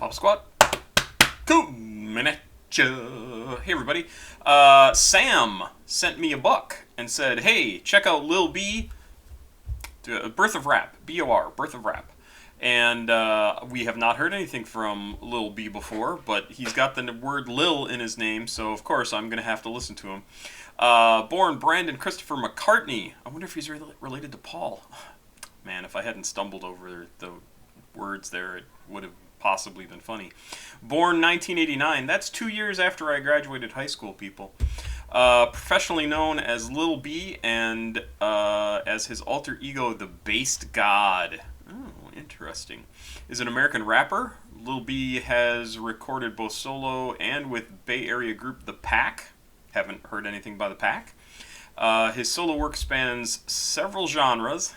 Pop Squat. Coming at ya. Hey everybody. Sam sent me a buck and said, "Hey, check out Lil B, Birth of Rap, B.O.R, Birth of Rap." And we have not heard anything from Lil B before, but he's got the word Lil in his name, so of course I'm going to have to listen to him. Born Brandon Christopher McCartney. I wonder if he's related to Paul. Man, if I hadn't stumbled over the words there, it would have possibly been funny. Born 1989. That's 2 years after I graduated high school, people. Professionally known as Lil B and as his alter ego, the Based God. Oh, interesting. Is an American rapper. Lil B has recorded both solo and with Bay Area group The Pack. Haven't heard anything by The Pack. His solo work spans several genres,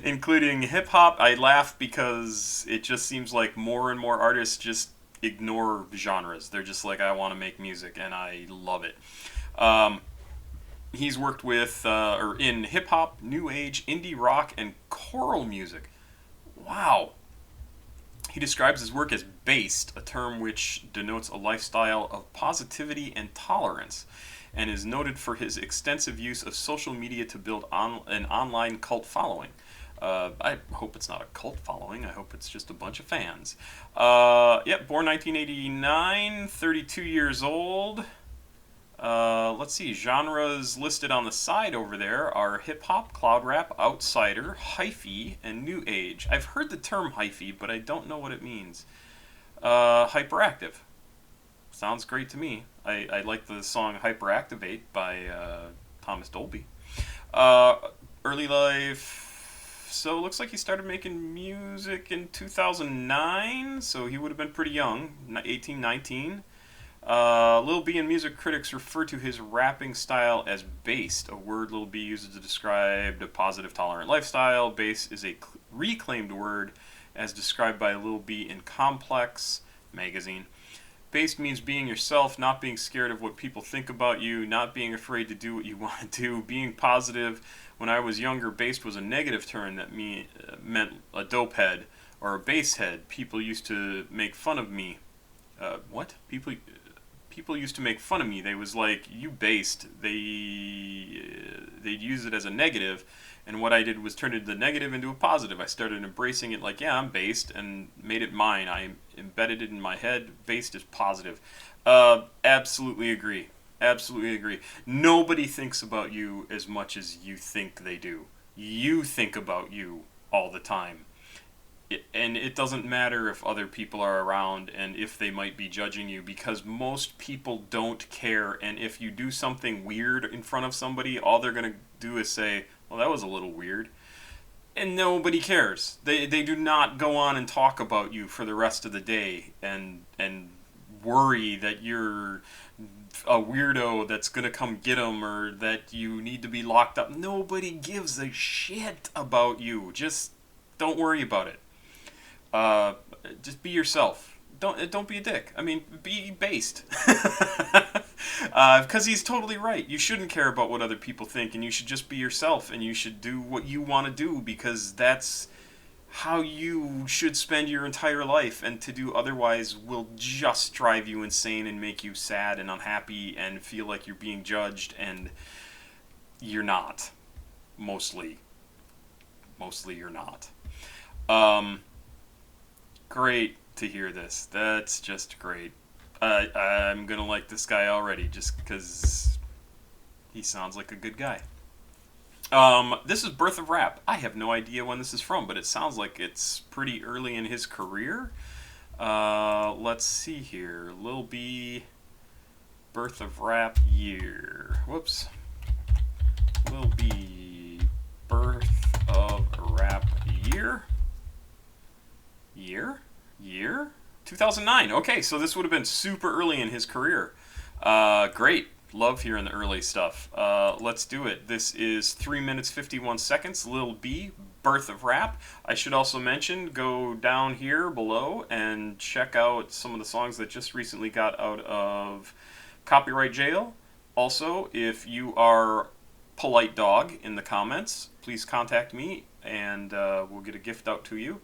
including hip-hop. I laugh because it just seems like more and more artists just ignore genres. They're just like, I want to make music, and I love it. He's worked with or in hip-hop, new age, indie rock, and choral music. Wow. He describes his work as based, a term which denotes a lifestyle of positivity and tolerance, and is noted for his extensive use of social media to build an online cult following. I hope it's not a cult following. I hope it's just a bunch of fans. Born 1989, 32 years old. Let's see, genres listed on the side over there are hip-hop, cloud rap, outsider, hyphy, and new age. I've heard the term hyphy, but I don't know what it means. Hyperactive. Sounds great to me. I like the song Hyperactivate by Thomas Dolby. Early life. So it looks like he started making music in 2009, so he would have been pretty young, 18, 19. Lil B and music critics refer to his rapping style as based, a word Lil B uses to describe a positive, tolerant lifestyle. Bass is a reclaimed word as described by Lil B in Complex magazine. Based means being yourself, not being scared of what people think about you, not being afraid to do what you want to do, being positive. When I was younger, based was a negative term that meant a dope head or a bass head. People used to make fun of me. What? People used to make fun of me. They was like, you based. They'd use it as a negative, and what I did was turn the negative into a positive. I started embracing it like, yeah, I'm based, and made it mine. I embedded it in my head. Based is positive. Absolutely agree. Absolutely agree. Nobody thinks about you as much as you think they do. You think about you all the time. And it doesn't matter if other people are around and if they might be judging you, because most people don't care. And if you do something weird in front of somebody, all they're going to do is say, well, that was a little weird. And nobody cares. They do not go on and talk about you for the rest of the day and worry that you're a weirdo that's going to come get them or that you need to be locked up. Nobody gives a shit about you. Just don't worry about it. Just be yourself. Don't be a dick. I mean, be based. Because he's totally right. You shouldn't care about what other people think, and you should just be yourself, and you should do what you want to do, because that's how you should spend your entire life, and to do otherwise will just drive you insane and make you sad and unhappy and feel like you're being judged, and you're not. Mostly you're not. Great to hear this. That's just great. I'm gonna like this guy already just because he sounds like a good guy. This is Birth of Rap. I have no idea when this is from, but it sounds like it's pretty early in his career. Let's see here. Lil B, Birth of Rap year. Whoops. Lil B, Birth of Rap year. Year? 2009. Okay, so this would have been super early in his career. Great. Love hearing the early stuff. Let's do it. This is 3 minutes 51 seconds. Lil B, Birth of Rap. I should also mention, go down here below and check out some of the songs that just recently got out of copyright jail. Also, if you are polite dog in the comments, please contact me and we'll get a gift out to you.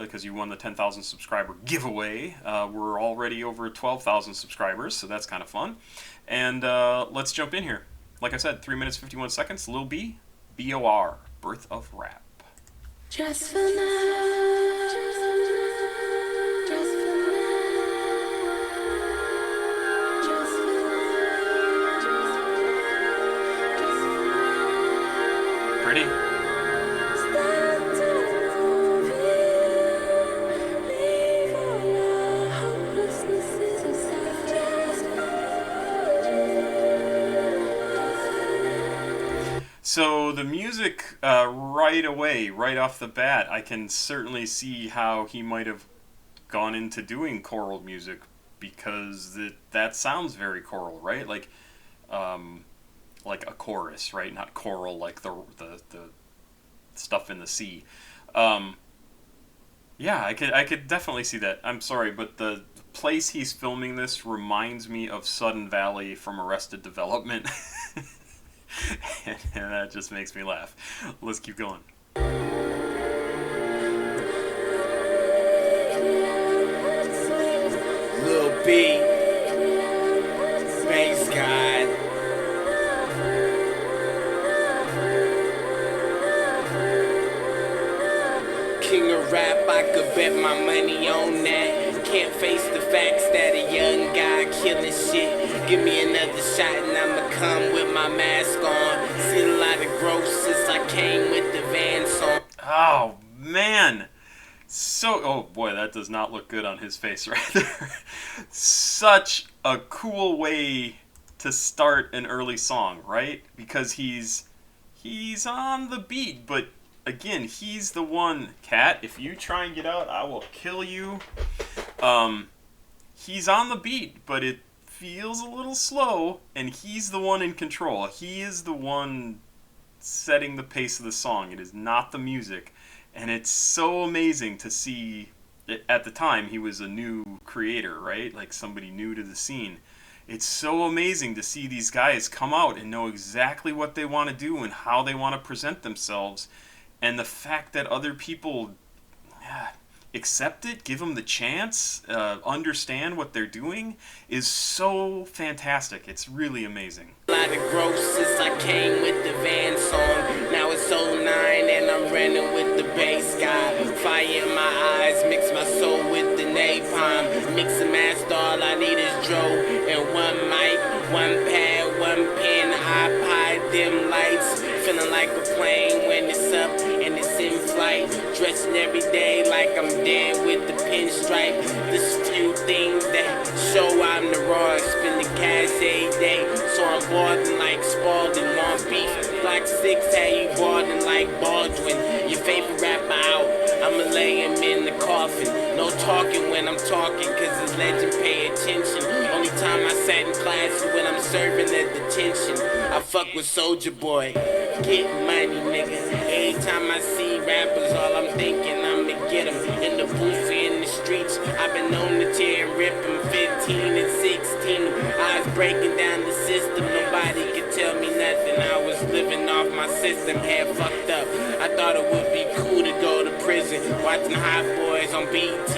because you won the 10,000 subscriber giveaway. We're already over 12,000 subscribers, so that's kind of fun. And let's jump in here. Like I said, 3 minutes 51 seconds. Lil B, B.O.R, Birth of Rap. Just for now. Just for now. Pretty. So the music, right away, right off the bat, I can certainly see how he might have gone into doing choral music, because that sounds very choral, right? Like a chorus, right? Not choral like the stuff in the sea. Yeah, I could definitely see that. I'm sorry, but the place he's filming this reminds me of Sudden Valley from Arrested Development. And that just makes me laugh. Let's keep going. Lil B, Bass God. King of rap, I could bet my money on that. Can't face the facts that a young guy killing shit. Give me another shot and I'ma come with my mask on. See a lot of growth since I came with the van song. Oh, man. Oh boy, that does not look good on his face right there. Such a cool way to start an early song, right? Because he's on the beat, but again, he's the one. Cat, if you try and get out, I will kill you. He's on the beat, but it feels a little slow, and he's the one in control. He is the one setting the pace of the song. It is not the music. And it's so amazing to see. At the time, he was a new creator, right? Like somebody new to the scene. It's so amazing to see these guys come out and know exactly what they want to do and how they want to present themselves. And the fact that other people accept it, give them the chance, understand what they're doing, is so fantastic. It's really amazing. A lot of growth since I came with the van song. Now it's 09 and I'm running with the bass guy. Fire in my eyes, mix my soul with the napalm. Mix and master, all I need is dro and one mic, one pad, one pen, iPod, dim lights. Feeling like a plane when it's up and it's in flight. Dressing every day like I'm dead with the pinstripe. There's a few things that show I'm the raw. Spend the cash every day, so I'm balding like Spalding. Want beef, Black 6, how you balding like Baldwin. Your favorite rapper out, I'ma lay him in the coffin. No talking when I'm talking, cause his legend pay attention. Only time I sat in class is when I'm serving at detention. I fuck with Soulja Boy, get money, nigga. Every time I see rappers, all I'm thinking I'ma get them. In the booth, in the streets, I've been known to tear and rip them. 15 and 16, I was breaking down the system. Nobody could tell me nothing. I was living off my system, head fucked up. I thought it would be cool to go to prison, watching Hot Boys on BT,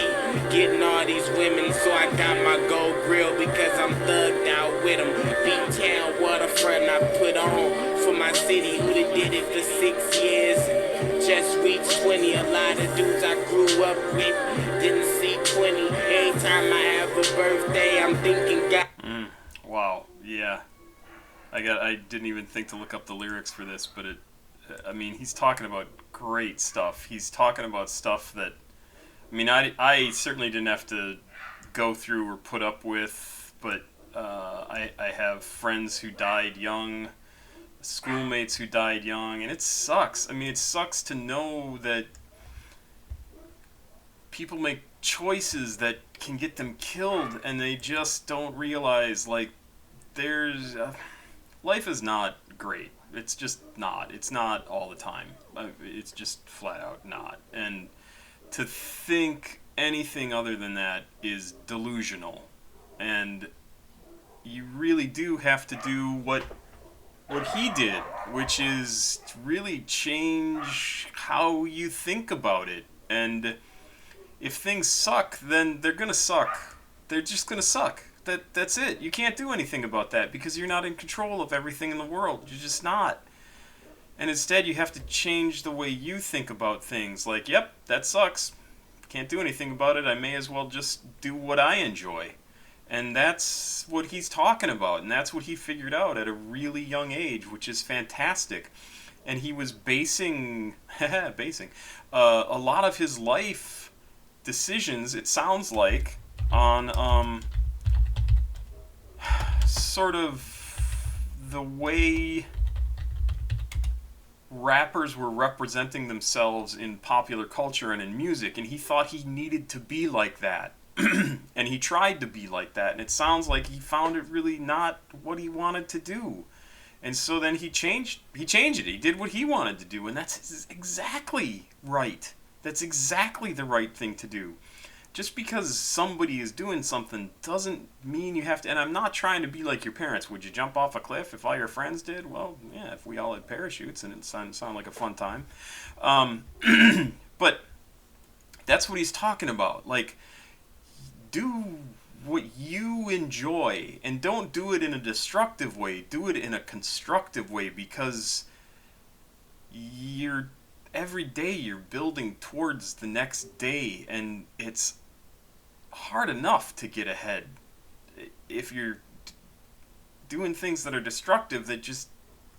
getting all these women. So I got my gold grill because I'm thugged out with them. B-Town waterfront I put on for my city, who done did it for 6 years and just reached 20. A lot of dudes I grew up with didn't see 20. Every time I have a birthday, I'm thinking God. Wow, yeah. I didn't even think to look up the lyrics for this, but I mean, he's talking about great stuff. He's talking about stuff that, I mean, I certainly didn't have to go through or put up with, but I have friends who died young, schoolmates who died young, and it sucks. I mean, it sucks to know that people make choices that can get them killed, and they just don't realize, like, there's life is not great. It's just not. It's not all the time. It's just flat out not. And to think anything other than that is delusional. And you really do have to do what he did, which is to really change how you think about it. And if things suck, then they're gonna suck. They're just gonna suck. That's it. You can't do anything about that because you're not in control of everything in the world. You're just not. And instead, you have to change the way you think about things. Like, yep, that sucks. Can't do anything about it. I may as well just do what I enjoy. And that's what he's talking about. And that's what he figured out at a really young age, which is fantastic. And he was basing a lot of his life decisions, it sounds like, on sort of the way rappers were representing themselves in popular culture and in music, and he thought he needed to be like that. And he tried to be like that, and it sounds like he found it really not what he wanted to do. And so then he changed it. He did what he wanted to do, and that's exactly right. That's exactly the right thing to do. Just because somebody is doing something doesn't mean you have to. And I'm not trying to be like your parents. Would you jump off a cliff if all your friends did? Well, yeah, if we all had parachutes, and it sound like a fun time. But that's what he's talking about. Like, do what you enjoy, and don't do it in a destructive way. Do it in a constructive way, because every day you're building towards the next day, and it's hard enough to get ahead if you're doing things that are destructive, that just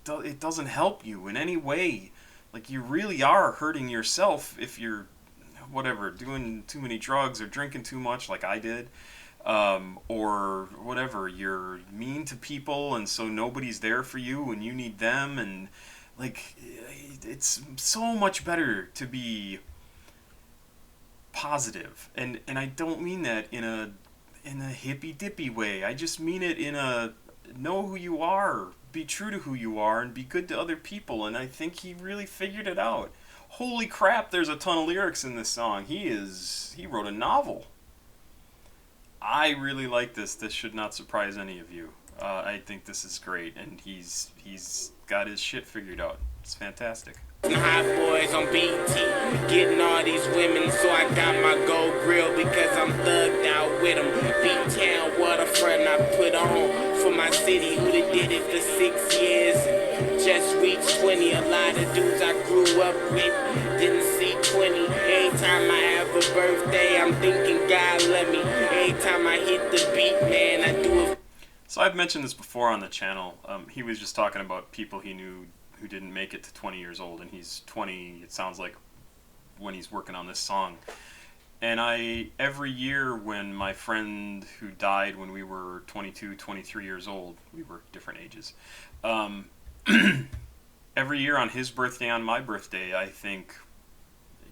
it doesn't help you in any way. Like, you really are hurting yourself if you're doing too many drugs or drinking too much like I did, or whatever. You're mean to people, and so nobody's there for you and you need them. And like, it's so much better to be positive, and I don't mean that in a hippy dippy way. I just mean it in a know who you are, be true to who you are, and be good to other people. And I think he really figured it out. Holy crap, there's a ton of lyrics in this song. He wrote a novel. I really like this. This should not surprise any of you. I think this is great, and he's got his shit figured out. It's fantastic. Hot boys on BT, getting all these women, so I got my gold grill because I'm thugged out with them. B-Town waterfront I put on for my city, who done did it for 6 years. Just reached 20, a lot of dudes I grew up with didn't see 20. Every time I have a birthday, I'm thinking God love me. Every time I hit the beat, man, I do it. So I've mentioned this before on the channel. He was just talking about people he knew who didn't make it to 20 years old, and he's 20, it sounds like, when he's working on this song. And every year when my friend who died when we were 22, 23 years old, we were different ages, every year on his birthday, on my birthday, I think,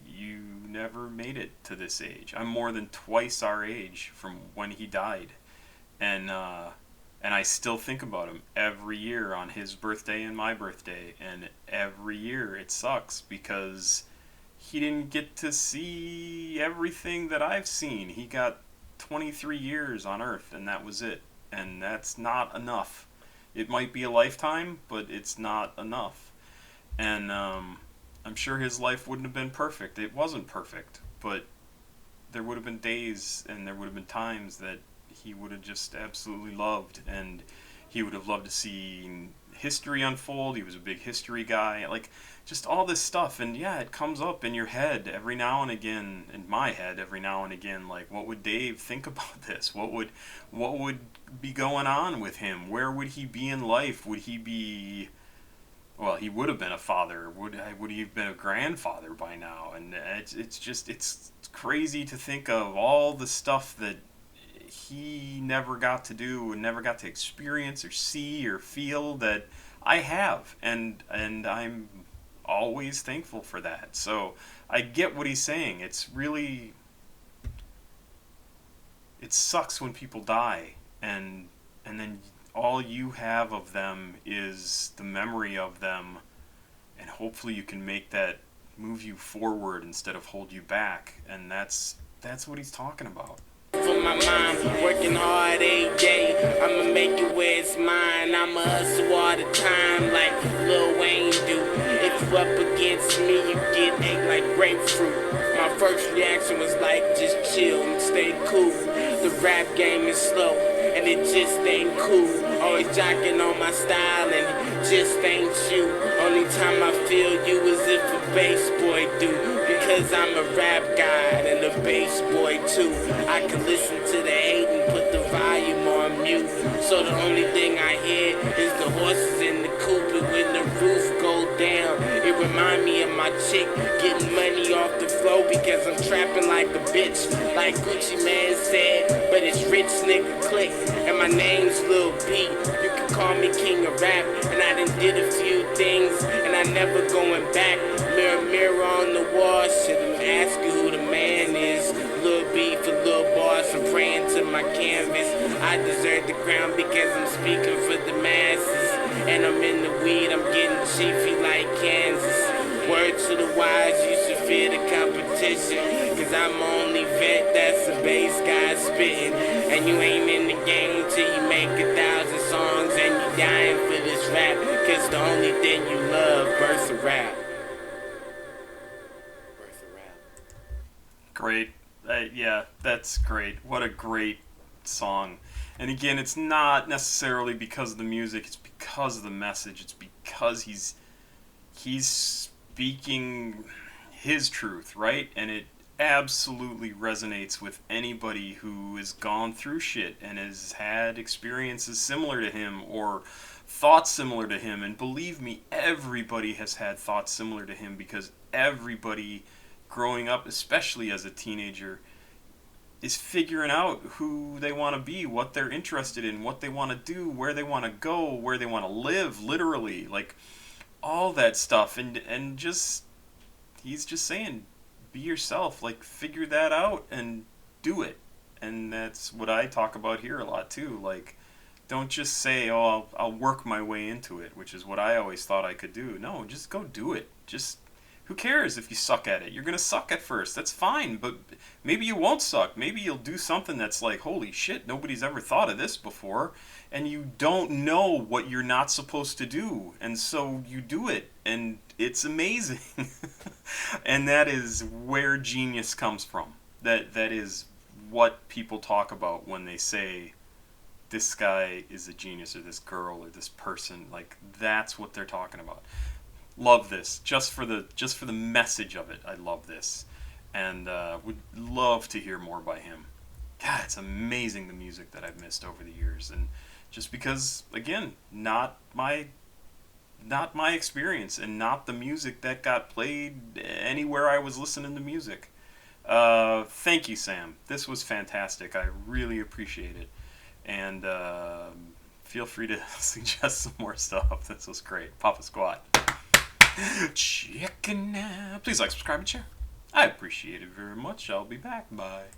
you never made it to this age. I'm more than twice our age from when he died. And I still think about him every year on his birthday and my birthday. And every year it sucks because he didn't get to see everything that I've seen. He got 23 years on Earth, and that was it. And that's not enough. It might be a lifetime, but it's not enough. And I'm sure his life wouldn't have been perfect. It wasn't perfect, but there would have been days and there would have been times that he would have just absolutely loved, and he would have loved to see history unfold. He was a big history guy, like, just all this stuff. And yeah, it comes up in your head every now and again, in my head every now and again, like, what would Dave think about this? What would be going on with him? Where would he be in life? Would he be, well, he would have been a father. Would he have been a grandfather by now? And it's crazy to think of all the stuff that he never got to do and never got to experience or see or feel that I have, and I'm always thankful for that. So I get what he's saying. It sucks when people die, and then all you have of them is the memory of them, and hopefully you can make that move you forward instead of hold you back. And that's what he's talking about. For my mom, working hard every day, I'ma make it where it's mine. I'ma hustle all the time like Lil Wayne do. If you up against me, you get ate like grapefruit. My first reaction was like, just chill and stay cool. The rap game is slow, and it just ain't cool. Always jocking on my style, and it just ain't you. Only time I feel you is if a bass boy do. Because I'm a rap guy and a bass boy too. I can listen to the hate and put the volume on mute. So the only thing I hear is the horses in the coop. And when the roof go down, it remind me of my chick getting money off the floor. Because I'm trapping like a bitch, like Gucci Man said. But it's rich nigga click, and my name's Lil B. You can call me king of rap, and I done did a few things, and I never going back. Mirror, mirror on the wall, shouldn't ask you who the man is. Lil B for Lil B.O.R, I'm praying to my canvas. I deserve the crown because I'm speaking for the masses. And I'm in the weed, I'm getting chiefy like Kansas. Word to the wise, you should fear the competition. Cause I'm only vet, that's a bass guy spitting. And you ain't in the game till you make 1,000 songs. And you dying for this rap, cause the only thing you love, burst of rap. Great. Yeah, that's great. What a great song. And again, it's not necessarily because of the music, it's because of the message. It's because he's speaking his truth, right? And it absolutely resonates with anybody who has gone through shit and has had experiences similar to him or thoughts similar to him. And believe me, everybody has had thoughts similar to him, because everybody growing up, especially as a teenager, is figuring out who they want to be, what they're interested in, what they want to do, where they want to go, where they want to live, literally, like all that stuff. And just, he's just saying, be yourself, like figure that out and do it. And that's what I talk about here a lot too. Like, don't just say, oh, I'll work my way into it, which is what I always thought I could do. No, just go do it. Just, who cares if you suck at it? You're going to suck at first. That's fine, but maybe you won't suck. Maybe you'll do something that's like, holy shit, nobody's ever thought of this before, and you don't know what you're not supposed to do, and so you do it, and it's amazing. And that is where genius comes from. That is what people talk about when they say, this guy is a genius, or this girl, or this person. Like, that's what they're talking about. Love this, just for the message of it. I love this, and would love to hear more by him. God, it's amazing the music that I've missed over the years, and just because, again, not my experience, and not the music that got played anywhere I was listening to music. Thank you, Sam. This was fantastic. I really appreciate it, and feel free to suggest some more stuff. This was great. Papa Squat. Chicken out. Please like, subscribe, and share. I appreciate it very much. I'll be back. Bye.